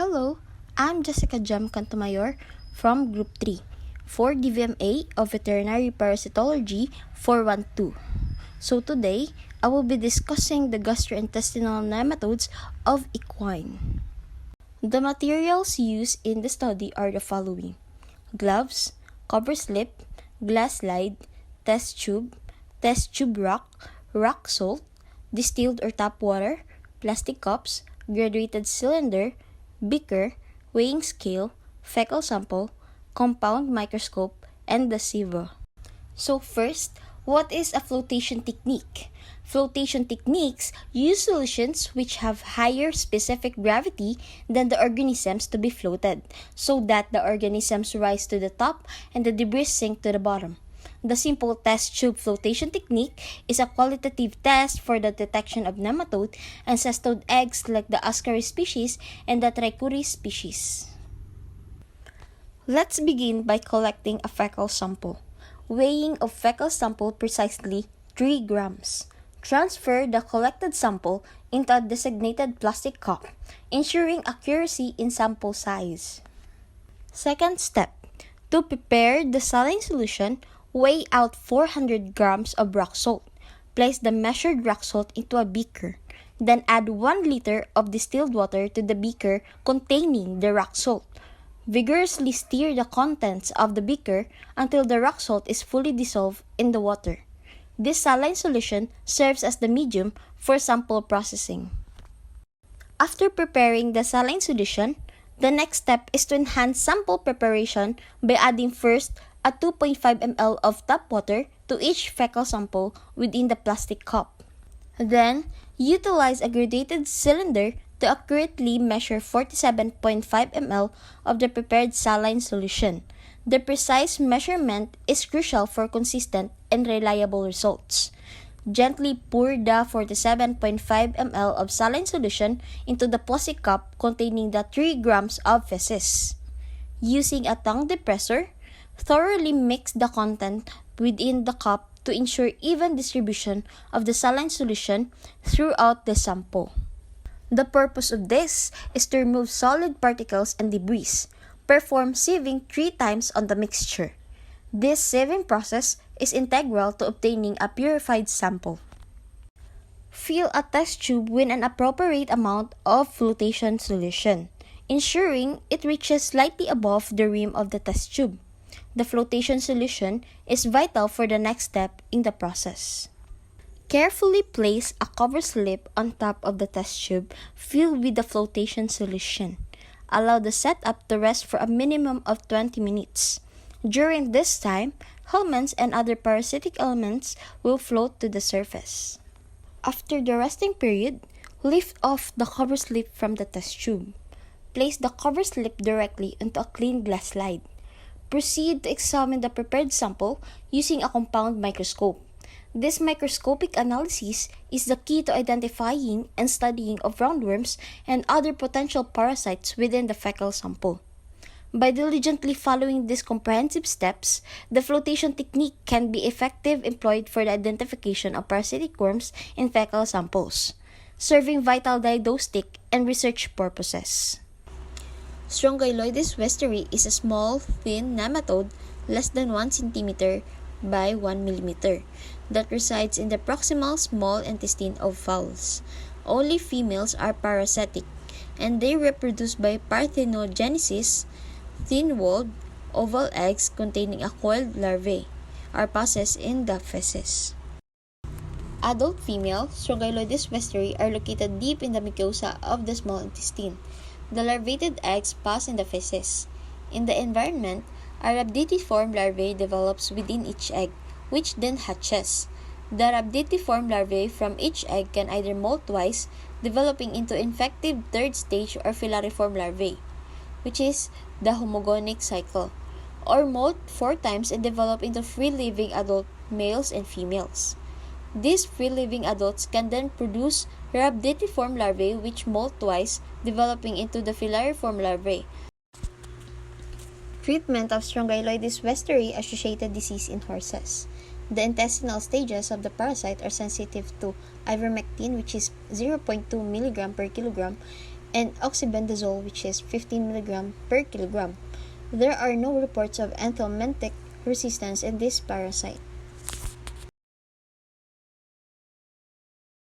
Hello, I'm Jessica Jem Cantamayor from Group 3 for DVMA of Veterinary Parasitology 412. So today, I will be discussing the gastrointestinal nematodes of equine. The materials used in the study are the following: gloves, cover slip, glass slide, test tube rock, rock salt, distilled or tap water, plastic cups, graduated cylinder, beaker, weighing scale, fecal sample, compound microscope, and the sieve. So first, what is a flotation technique? Flotation techniques use solutions which have higher specific gravity than the organisms to be floated, so that the organisms rise to the top and the debris sink to the bottom. The simple test tube flotation technique is a qualitative test for the detection of nematode and cestode eggs like the Parascaris species and the Trichuris species. Let's begin by collecting a fecal sample. Weighing of fecal sample precisely 3 grams. Transfer the collected sample into a designated plastic cup, ensuring accuracy in sample size. Second step, to prepare the saline solution, weigh out 400 grams of rock salt. Place the measured rock salt into a beaker. Then add 1 liter of distilled water to the beaker containing the rock salt. Vigorously stir the contents of the beaker until the rock salt is fully dissolved in the water. This saline solution serves as the medium for sample processing. After preparing the saline solution, the next step is to enhance sample preparation by adding first a 2.5 ml of tap water to each fecal sample within the plastic cup. Then, utilize a graduated cylinder to accurately measure 47.5 ml of the prepared saline solution. The precise measurement is crucial for consistent and reliable results. Gently pour the 47.5 ml of saline solution into the plastic cup containing the 3 grams of feces. Using a tongue depressor, thoroughly mix the content within the cup to ensure even distribution of the saline solution throughout the sample. The purpose of this is to remove solid particles and debris. Perform sieving 3 times on the mixture. This sieving process is integral to obtaining a purified sample. Fill a test tube with an appropriate amount of flotation solution, ensuring it reaches slightly above the rim of the test tube. The flotation solution is vital for the next step in the process. Carefully place a cover slip on top of the test tube filled with the flotation solution. Allow the setup to rest for a minimum of 20 minutes. During this time, helminths and other parasitic elements will float to the surface. After the resting period, lift off the cover slip from the test tube. Place the cover slip directly into a clean glass slide. Proceed to examine the prepared sample using a compound microscope. This microscopic analysis is the key to identifying and studying of roundworms and other potential parasites within the fecal sample. By diligently following these comprehensive steps, the flotation technique can be effectively employed for the identification of parasitic worms in fecal samples, serving vital diagnostic and research purposes. Strongyloides westeri is a small, thin nematode less than 1 cm by 1 mm that resides in the proximal small intestine of fowls. Only females are parasitic, and they reproduce by parthenogenesis. Thin-walled, oval eggs containing a coiled larvae are possessed in the feces. Adult female Strongyloides westeri are located deep in the mucosa of the small intestine. The larvated eggs pass in the feces. In the environment, a rhabditiform larvae develops within each egg, which then hatches. The rhabditiform larvae from each egg can either molt twice, developing into infective third stage or filariform larvae, which is the homogonic cycle, or molt 4 times and develop into free-living adult males and females. These free-living adults can then produce rhabditiform larvae which molt twice, developing into the filariform larvae. Treatment of Strongyloides westeri associated disease in horses. The intestinal stages of the parasite are sensitive to ivermectin, which is 0.2 mg per kilogram, and oxybenzone, which is 15 mg per kilogram. There are no reports of anthelmintic resistance in this parasite.